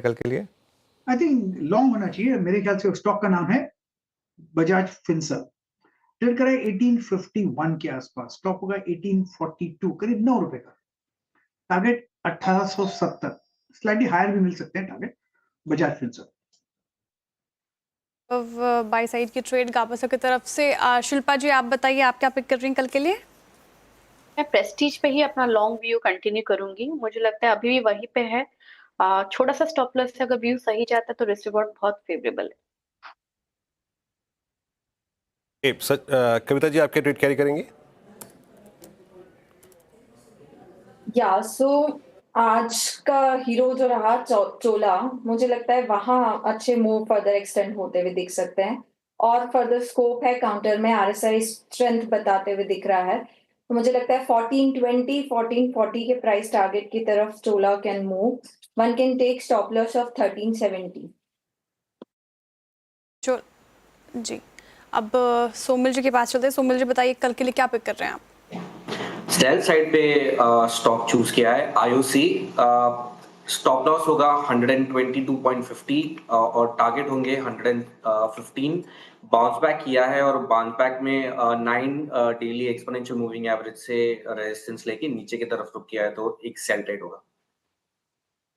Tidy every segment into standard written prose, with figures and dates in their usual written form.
कल के लिए? आई थिंक लॉन्ग होना चाहिए। मेरे ख्याल से स्टॉक का नाम है बजाज फिंसर्व। ट्रेड करा है 1851 के आसपास, स्टॉक होगा 1842, करीब 9 रुपए का। टारगेट 1870, स्लाइटली हायर भी मिल सकते हैं target Bajaj Finserv. By side की ट्रेड गावस्कर की तरफ से। शिल्पा जी, आप बताइए, आप क्या पिक कर रही हैं कल के लिए? मैं प्रेस्टीज पे ही अपना लॉन्ग व्यू कंटिन्यू करूंगी। मुझे लगता है अभी भी वहीं पे है। छोटा सा स्टॉप लॉस से अगर व्यू सही जाता है तो रिस्क रिवॉर्ड बहुत फेवरेबल है। कविता जी, आपके ट्रेड कैरी करेंगे? सो आज का हीरो जो रहा चोला, मुझे लगता है वहां अच्छे मूव फर्दर एक्सटेंड होते हुए दिख सकते हैं और फर्दर स्कोप है। काउंटर में आरएसआई स्ट्रेंथ बताते हुए दिख रहा है, तो मुझे लगता है 1420 1440 के प्राइस टारगेट की तरफ Chola can move. One can take stop loss of 1370। जी, अब सोमिल जी के पास चलते हैं। सोमिल जी, बताइए कल के लिए क्या पिक कर रहे हैं आप? सेल साइड पे स्टॉक चूज किया है आईओसी। स्टॉप लॉस होगा 122.50 और टारगेट होंगे 115। बाउंस बैक किया है और बाउंस बैक में 9 डेली एक्सपोनेंशियल मूविंग एवरेज से रेजिस्टेंस लेके नीचे की तरफ रुक किया है, तो एक सेल ट्रेड होगा।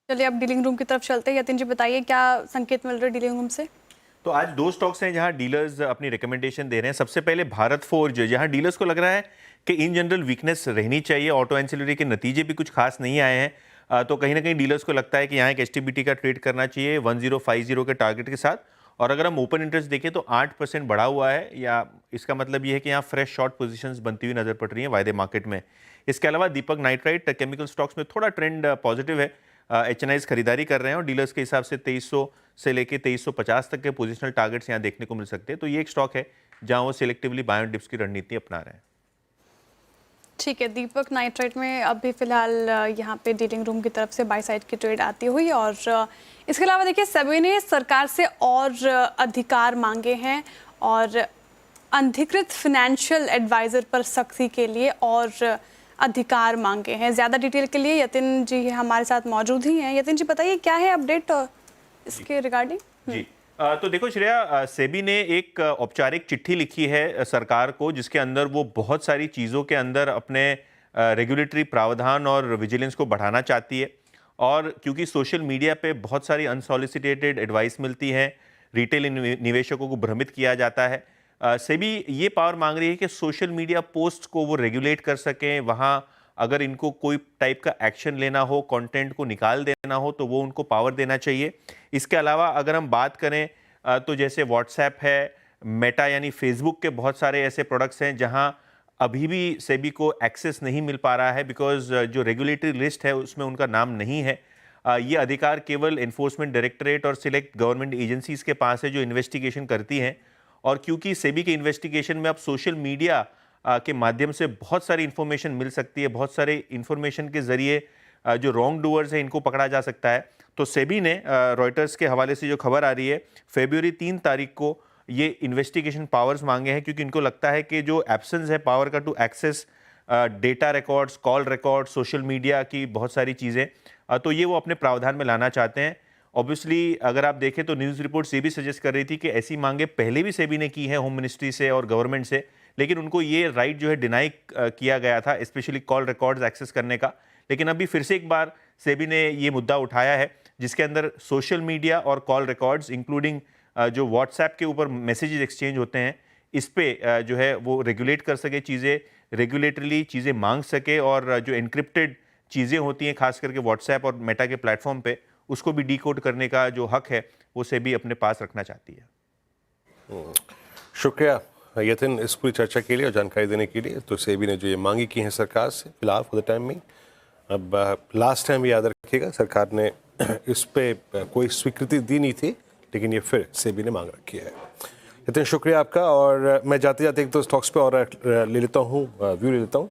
चलिए अब डीलिंग रूम की तरफ चलते हैं। यतिन जी, बताइए क्या संकेत मिल रहे हैं डीलिंग रूम से? तो आज 2 स्टॉक्स हैं जहां डीलर्स अपनी रिकमेंडेशन दे रहे हैं। सबसे पहले भारत फोर्ज, जहां डीलर्स को लग रहा है कि इन जनरल वीकनेस रहनी चाहिए, ऑटो एंसिलरी के नतीजे भी कुछ खास नहीं आए हैं, तो कहीं ना कहीं डीलर्स को लगता है कि यहाँ एक एचटीबीटी का ट्रेड करना चाहिए 1050 के टारगेट के साथ। और अगर हम ओपन इंटरेस्ट देखें तो 8% बढ़ा हुआ है, या इसका मतलब ये है कि यहाँ फ्रेश शॉर्ट पोजीशंस बनती हुई नजर पड़ रही हैं वायदे मार्केट में। इसके अलावा दीपक नाइट्राइट केमिकल स्टॉक्स में थोड़ा ट्रेंड पॉजिटिव है। एचएनआईज खरीदारी कर रहे हैं और डीलर्स के हिसाब से 2300 से लेके 2350 तक के पोजिशनल टारगेट्स यहाँ देखने को मिल सकते हैं। तो ये एक स्टॉक है जहाँ वो सिलेक्टिवली बाय एंड डिप्स की रणनीति अपना रहे हैं। ठीक है, दीपक नाइट्राइट में अभी फिलहाल यहाँ पे डीलिंग रूम की तरफ से बाय साइड की ट्रेड आती हुई। और इसके अलावा देखिए, सेबी ने सरकार से और अधिकार मांगे हैं और अनधिकृत फाइनेंशियल एडवाइजर पर सख्ती के लिए और अधिकार मांगे हैं। ज़्यादा डिटेल के लिए यतिन जी हमारे साथ मौजूद ही हैं। यतिन जी, बताइए क्या है अपडेट इसके रिगार्डिंग? जी, तो देखो श्रेया, सेबी ने एक औपचारिक चिट्ठी लिखी है सरकार को, जिसके अंदर वो बहुत सारी चीज़ों के अंदर अपने रेगुलेटरी प्रावधान और विजिलेंस को बढ़ाना चाहती है। और क्योंकि सोशल मीडिया पे बहुत सारी अनसॉलिसिटेटेड एडवाइस मिलती है, रिटेल निवेशकों को भ्रमित किया जाता है, सेबी ये पावर मांग रही है कि सोशल मीडिया पोस्ट को वो रेगुलेट कर सकें। वहाँ अगर इनको कोई टाइप का एक्शन लेना हो, कंटेंट को निकाल देना हो, तो वो उनको पावर देना चाहिए। इसके अलावा अगर हम बात करें तो जैसे व्हाट्सएप है, मेटा यानी फेसबुक के बहुत सारे ऐसे प्रोडक्ट्स हैं जहां अभी भी सेबी को एक्सेस नहीं मिल पा रहा है, बिकॉज जो रेगुलेटरी लिस्ट है उसमें उनका नाम नहीं है। ये अधिकार केवल एनफोर्समेंट डायरेक्टरेट और सिलेक्ट गवर्नमेंट एजेंसीज के पास है जो इन्वेस्टिगेशन करती हैं। और क्योंकि सेबी के इन्वेस्टिगेशन में अब सोशल मीडिया के माध्यम से बहुत सारी इन्फॉर्मेशन मिल सकती है, बहुत सारे इन्फॉर्मेशन के जरिए जो रॉन्ग डूअर्स हैं इनको पकड़ा जा सकता है। तो सेबी ने रॉयटर्स के हवाले से जो खबर आ रही है, फरवरी 3 तारीख को ये इन्वेस्टिगेशन पावर्स मांगे हैं, क्योंकि इनको लगता है कि जो एब्सेंस है पावर का to access data records, call records, social media की बहुत सारी चीज़ें, तो ये वो अपने प्रावधान में लाना चाहते हैं। ऑब्वियसली अगर आप देखें तो न्यूज़ रिपोर्ट्स ये भी सजेस्ट कर रही थी कि ऐसी मांगे पहले भी सेबी ने की है होम मिनिस्ट्री से और गवर्नमेंट से, लेकिन उनको ये राइट जो है डिनाई किया गया था, स्पेशली कॉल रिकॉर्ड्स एक्सेस करने का। लेकिन अभी फिर से एक बार सेबी ने ये मुद्दा उठाया है, जिसके अंदर सोशल मीडिया और कॉल रिकॉर्ड्स इंक्लूडिंग जो व्हाट्सएप के ऊपर मैसेजेस एक्सचेंज होते हैं, इस पे जो है वो रेगुलेट कर सके चीज़ें, रेगुलेटरली चीज़ें मांग सके, और जो एनक्रिप्टेड चीज़ें होती हैं खास करके व्हाट्सएप और मेटा के प्लेटफॉर्म पे, उसको भी डीकोड करने का जो हक है वो सेबी अपने पास रखना चाहती है। शुक्रिया यतिन इस पूरी चर्चा के लिए और जानकारी देने के लिए। तो सेबी ने जो ये मांगी की है सरकार से फिलहाल फॉर द टाइम में, अब लास्ट टाइम याद रखिएगा सरकार ने इस पे कोई स्वीकृति दी नहीं थी, लेकिन ये फिर सेबी ने मांग रखी है। यतिन शुक्रिया आपका। और मैं जाते जाते एक दो स्टॉक्स पे और ले लेता हूँ, व्यू ले लेता हूँ।